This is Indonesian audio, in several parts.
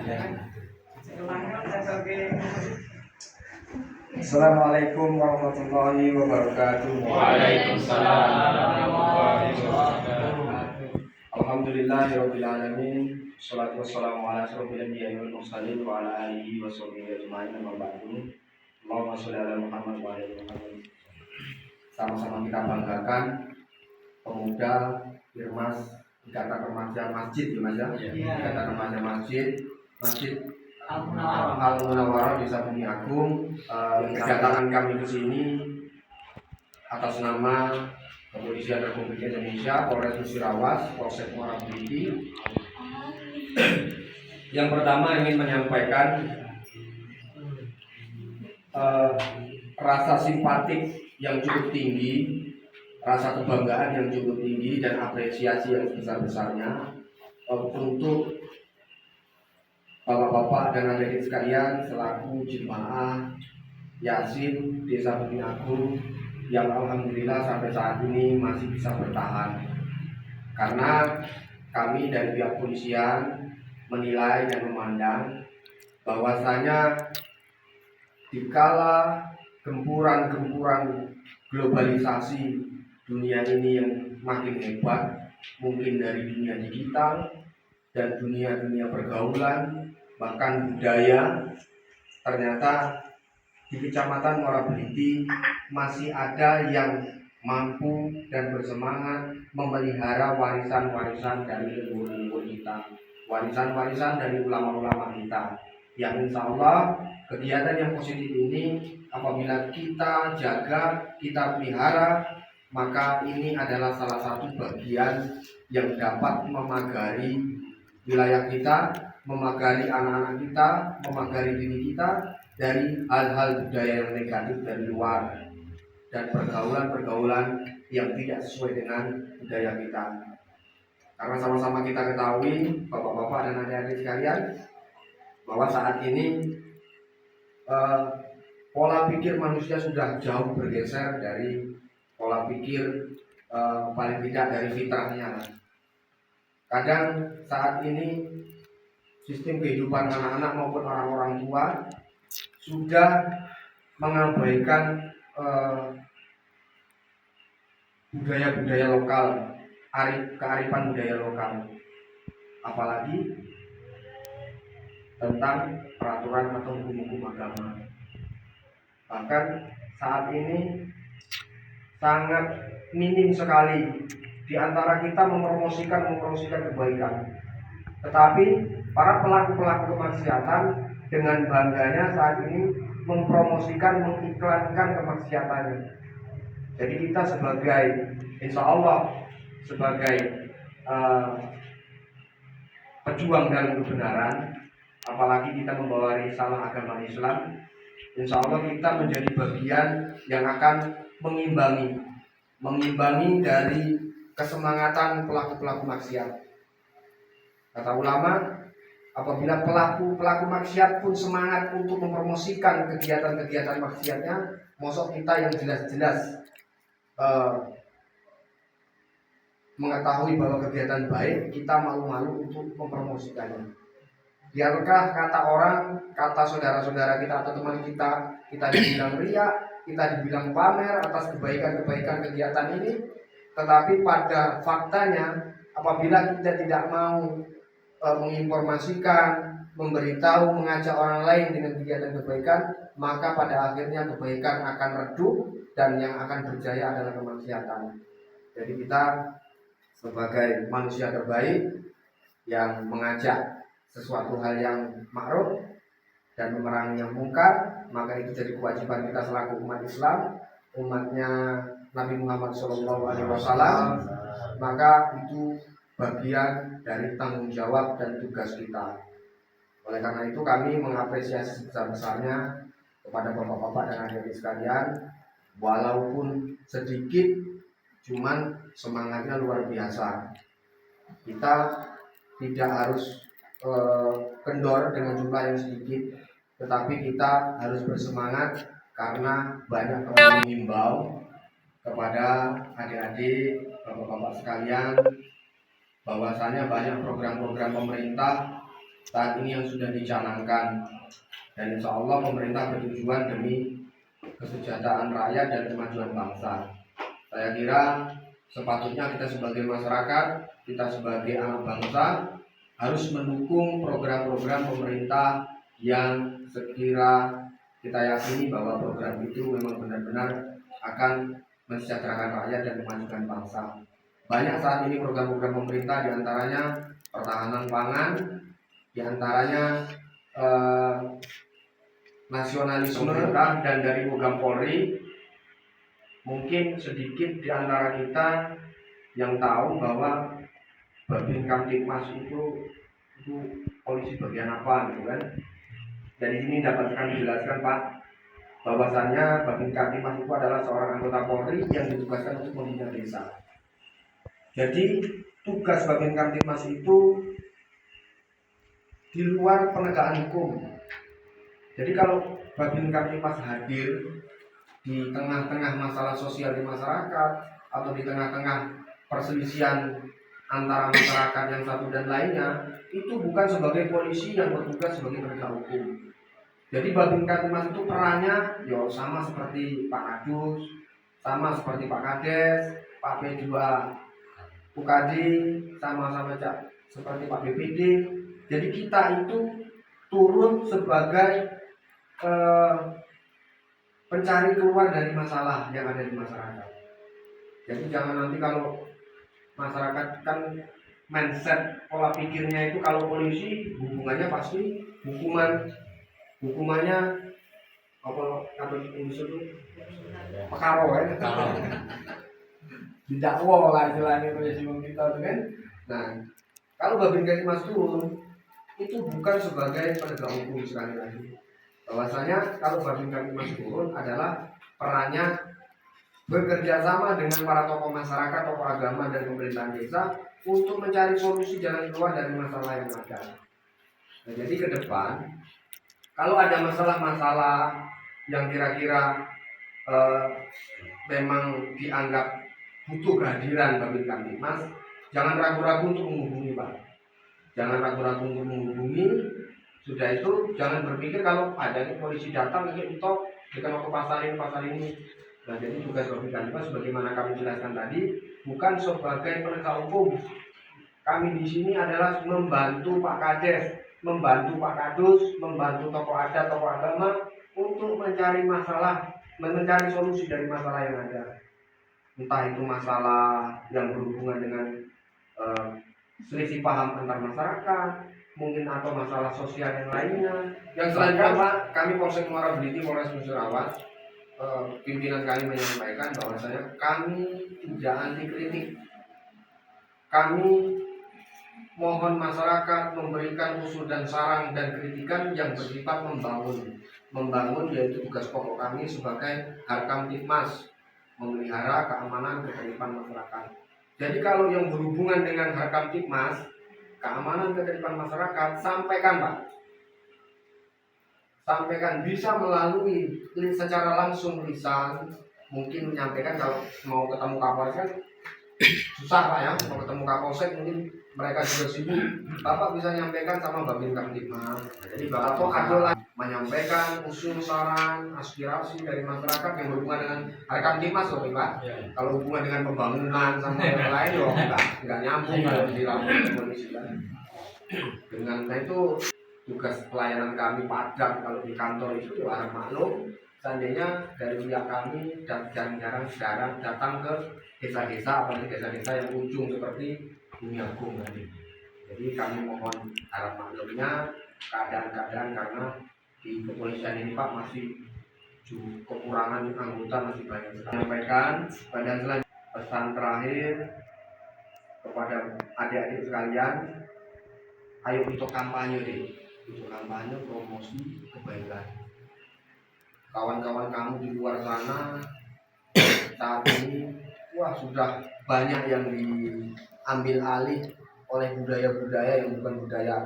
Assalamualaikum warahmatullahi wabarakatuh. Waalaikumsalam warahmatullahi wabarakatuh. Alhamdulillahirabbil alamin. Shalatu wassalamu ala asyrofil anbiya'i wal mursalin wa ala alihi washabihi ajmain. Amma ba'du. Allahumma shalli ala Muhammad wa ala ali Muhammad. Sama-sama kita banggakan pemuda Firmas Ikatan Remaja Masjid ya Mas ya. Ikatan Remaja Masjid Al-Munawwarah Desa Bumi Agung. Kedatangan kami ke sini atas nama Kepolisian Republik Indonesia, Polres Musirawas, Polsek Muara Beliti. Yang pertama ingin menyampaikan rasa simpatik yang cukup tinggi, rasa kebanggaan yang cukup tinggi, dan apresiasi yang sebesar-besarnya untuk bapak-bapak dan adik-adik sekalian selaku jemaah Yasin Desa Bumi Agung yang alhamdulillah sampai saat ini masih bisa bertahan, karena kami dari pihak polisian menilai dan memandang bahwasanya dikala gempuran globalisasi dunia ini yang makin hebat, mungkin dari dunia digital dan dunia pergaulan, bahkan budaya, ternyata di Kecamatan Muara Beliti masih ada yang mampu dan bersemangat memelihara warisan-warisan dari leluhur kita, warisan-warisan dari ulama-ulama kita, yang insya Allah kegiatan yang positif ini apabila kita jaga, kita pelihara, maka ini adalah salah satu bagian yang dapat memagari wilayah kita, memagari anak-anak kita, memagari diri kita dari hal-hal budaya yang negatif dari luar dan pergaulan-pergaulan yang tidak sesuai dengan budaya kita. Karena sama-sama kita ketahui, bapak-bapak dan adik-adik sekalian, bahwa saat ini pola pikir manusia sudah jauh bergeser dari pola pikir paling tidak dari fitrahnya. Kadang saat ini sistem kehidupan anak-anak maupun orang-orang tua sudah mengabaikan budaya-budaya lokal, kearifan budaya lokal, apalagi tentang peraturan atau hukum-hukum agama. Bahkan saat ini sangat minim sekali di antara kita mempromosikan kebaikan. Tetapi para pelaku kemaksiatan dengan bangganya saat ini mempromosikan, mengiklankan kemaksiatannya. Jadi kita sebagai, insya Allah sebagai pejuang dalam kebenaran, apalagi kita membawa risalah agama Islam, insya Allah kita menjadi bagian yang akan mengimbangi dari kesemangatan pelaku maksiat. Kata ulama, apabila pelaku maksiat pun semangat untuk mempromosikan kegiatan maksiatnya, mosok kita yang jelas-jelas mengetahui bahwa kegiatan baik, kita malu-malu untuk mempromosikannya. Biarkah kata orang, kata saudara-saudara kita atau teman kita dibilang riya, kita dibilang pamer atas kebaikan kegiatan ini, tetapi pada faktanya apabila kita tidak mau menginformasikan, memberitahu, mengajak orang lain dengan kegiatan kebaikan, maka pada akhirnya kebaikan akan redup dan yang akan berjaya adalah kemaksiatan. Jadi kita sebagai manusia terbaik yang mengajak sesuatu hal yang ma'ruf dan memerangi yang mungkar, maka itu jadi kewajiban kita selaku umat Islam, umatnya Nabi Muhammad SAW. Maka itu bagian dari tanggung jawab dan tugas kita. Oleh karena itu kami mengapresiasi sebesar-besarnya kepada bapak-bapak dan adik-adik sekalian, walaupun sedikit, cuman semangatnya luar biasa. Kita tidak harus kendor dengan jumlah yang sedikit, tetapi kita harus bersemangat karena banyak orang mengimbau kepada adik-adik, bapak-bapak sekalian, bahwasanya banyak program-program pemerintah saat ini yang sudah dicanangkan, dan insya Allah pemerintah bertujuan demi kesejahteraan rakyat dan kemajuan bangsa. Saya kira sepatutnya kita sebagai masyarakat, kita sebagai anak bangsa harus mendukung program-program pemerintah yang sekira kita yakini bahwa program itu memang benar-benar akan mensejahterakan rakyat dan memajukan bangsa. Banyak saat ini program-program pemerintah, diantaranya pertahanan pangan, diantaranya nasionalisme pemerintah dan dari program Polri. Mungkin sedikit di antara kita yang tahu bahwa Babin Kamtipmas itu polisi bagian apa gitu kan. Dan di sini dapat kami jelaskan Pak, bahwasannya Babin Kamtipmas itu adalah seorang anggota Polri yang ditugaskan untuk membina desa. Jadi tugas Babin Kamtipmas itu di luar penegakan hukum. Jadi kalau Babin Kamtipmas hadir di tengah-tengah masalah sosial di masyarakat atau di tengah-tengah perselisihan antara masyarakat yang satu dan lainnya, itu bukan sebagai polisi yang bertugas sebagai penegak hukum. Jadi Babin Kamtipmas itu perannya sama seperti Pak Kadus, sama seperti Pak Kades, Pak P2 UKD, sama-sama seperti Pak BPD. Jadi kita itu turun sebagai pencari keluar dari masalah yang ada di masyarakat. Jadi jangan nanti kalau masyarakat kan mindset pola pikirnya itu kalau polisi hubungannya pasti hukumannya apa itu pekaro ya, didakwa lah istilahnya polisi kita tuh kan. Nah, kalau Babin Kamtipmas turun itu bukan sebagai penegak hukum sekali lagi. Bahwasanya kalau Babin Kamtipmas turun adalah perannya bekerja sama dengan para tokoh masyarakat, tokoh agama dan pemerintahan desa untuk mencari solusi jalan keluar dari masalah yang ada. Nah, jadi ke depan kalau ada masalah-masalah yang kira-kira memang dianggap butuh kehadiran Babin Kamtipmas, jangan ragu-ragu untuk menghubungi Pak. Jangan ragu-ragu untuk menghubungi. Sudah itu jangan berpikir kalau ada polisi datang itu kita mau ke pasar ini. Nah, jadi tugas Babin Kamtipmas sebagaimana kami jelaskan tadi bukan sebagai penegak hukum. Kami di sini adalah membantu Pak Kades, membantu Pak Kadus, membantu tokoh adat, tokoh agama untuk mencari solusi dari masalah yang ada. Entah itu masalah yang berhubungan dengan selisih paham antar masyarakat, mungkin atau masalah sosial yang lainnya. Yang selanjutnya Pak, kami Polsek Muara Beliti, Polres Musirawas, pimpinan kami menyampaikan bahwasanya kami tidak anti kritik. Kami mohon masyarakat memberikan usul dan saran dan kritikan yang bersifat membangun yaitu tugas pokok kami sebagai Harkamtipmas, memelihara keamanan ketertiban masyarakat. Jadi kalau yang berhubungan dengan Harkamtipmas, keamanan ketertiban masyarakat, sampaikan Pak. Sampaikan, bisa melalui secara langsung lisan, mungkin menyampaikan kalau mau ketemu Kapolres kan susah Pak ya, mau ketemu Kapolsek mungkin mereka juga sibuk. Bapak bisa menyampaikan sama Babin Kamtipmas. Jadi Bapak adalah menyampaikan usul, saran, aspirasi dari masyarakat yang berhubungan dengan Harkamtipmas loh Pak. Kalau hubungan dengan pembangunan sama yang lain loh enggak nyambung di laporan polisi kan. Dengan itu tugas pelayanan kami padat kalau di kantor itu harap maklum. Seandainya dari pihak kami jarang-jarang datang ke desa-desa, apalagi desa-desa yang ujung seperti Bumi Agung tadi. Jadi kami mohon harap maklumnya keadaan-keadaan karena di kepolisian ini Pak masih kekurangan anggota masih banyak sekali. Sampaikan pada selanjutnya pesan terakhir kepada adik-adik sekalian, ayo untuk kampanye deh, untuk kampanye promosi kebaikan. Kawan-kawan kamu di luar sana saat ini sudah banyak yang diambil alih oleh budaya-budaya yang bukan budaya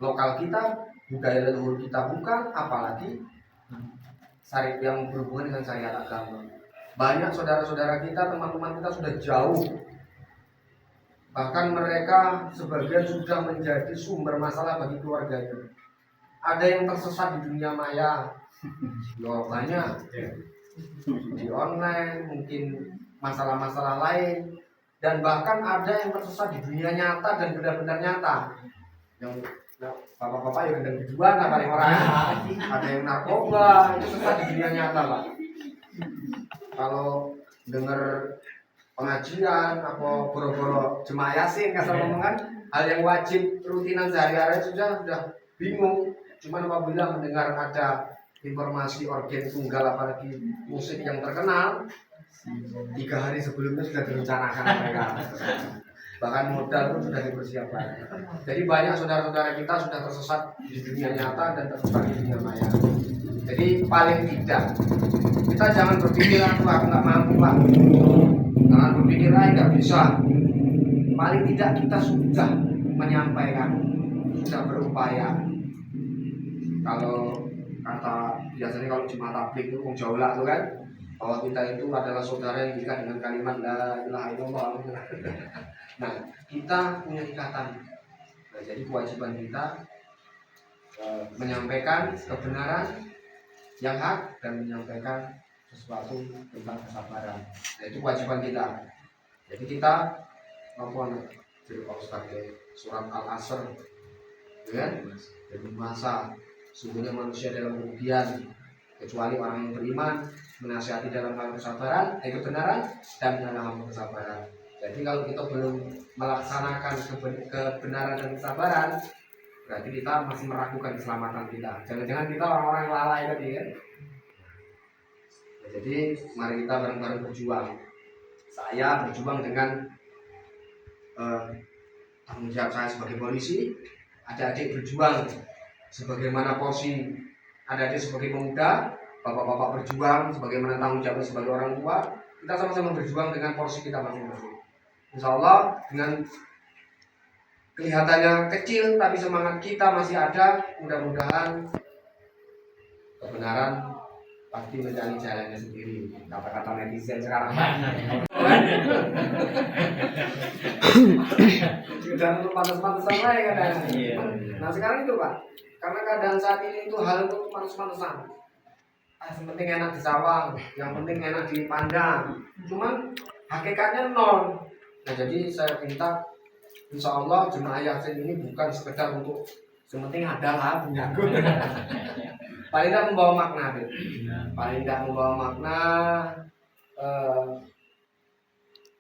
lokal kita, budaya leluhur kita bukan, apalagi yang berhubungan dengan syariat agama. Banyak saudara-saudara kita, teman-teman kita sudah jauh Bahkan mereka sebagian sudah menjadi sumber masalah bagi keluarganya. Ada yang tersesat di dunia maya, ya banyak di online, mungkin masalah-masalah lain, dan bahkan ada yang tersesat di dunia nyata dan benar-benar nyata. Yang bapak-bapak yang gendang biduan lah paling orang. Ada yang narkoba, itu sesat di dunia nyata, Pak. Kalau dengar pengajian apa boro-boro jemaah yasin kasar ngomongan, hal yang wajib rutinan sehari-hari sudah bingung. Cuman apabila mendengar ada informasi organ tunggal apalagi musik yang terkenal, 3 hari sebelumnya sudah direncanakan mereka. Bahkan modal pun sudah dipersiapkan. Jadi banyak saudara-saudara kita sudah tersesat di dunia nyata dan tersesat di dunia maya. Jadi paling tidak kita jangan berpikir aku nggak mampu, Pak. Jangan berpikir nggak bisa. Paling tidak kita sudah menyampaikan, sudah berupaya. Kalau kata biasanya kalau jemaah tabligh itu jaula tuh kan, bahwa kita itu adalah saudara yang nikah dengan kalimat la ilaha illallah. Nah, kita punya ikatan. Nah, jadi kewajiban kita menyampaikan kebenaran yang hak dan menyampaikan sesuatu tentang kesabaran. Nah, itu kewajiban kita. Jadi kita jadi sebagai surat Al-Asr, ya, dan masa sungguhnya manusia dalam kerugian kecuali orang yang beriman, menasihati dalam hal kesabaran, kebenaran dan dalam hal kesabaran. Jadi kalau kita belum melaksanakan kebenaran dan kesabaran, berarti kita masih meragukan keselamatan kita. Jangan-jangan kita orang-orang yang lalai tadi ya. Jadi mari kita bareng-bareng berjuang. Saya berjuang dengan tanggung jawab saya sebagai polisi, adik-adik berjuang sebagaimana porsi adik-adik sebagai pemuda, bapak-bapak berjuang sebagaimana tanggung jawab sebagai orang tua. Kita sama-sama berjuang dengan porsi kita masing-masing. Insya Allah dengan kelihatannya kecil tapi semangat kita masih ada. Mudah-mudahan kebenaran pasti mencari jalannya sendiri. Kata-kata netizen sekarang sudah untuk pantas-pantasan lah ya kadang. Nah sekarang itu Pak, karena keadaan saat ini itu hal itu pantas-pantasan. Yang penting enak disawang, yang penting enak dipandang. Cuman hakikatnya nol. Nah jadi saya minta insya Allah jemaah yasin ini bukan sekedar untuk yang penting adalah punya paling tidak membawa makna deh. Paling tidak membawa makna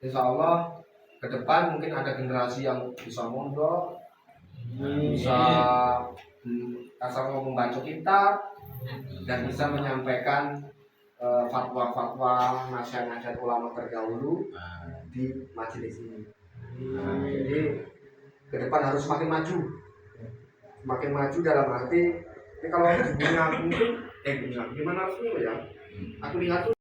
insya Allah ke depan mungkin ada generasi yang bisa mondok, bisa kasar membaca kitab dan bisa menyampaikan fatwa-fatwa nasihat-nasihat ulama terdahulu di majelis ini. Jadi ke depan harus semakin maju dalam arti kalau dunia mungkin gimana harusnya ya aku lihat tuh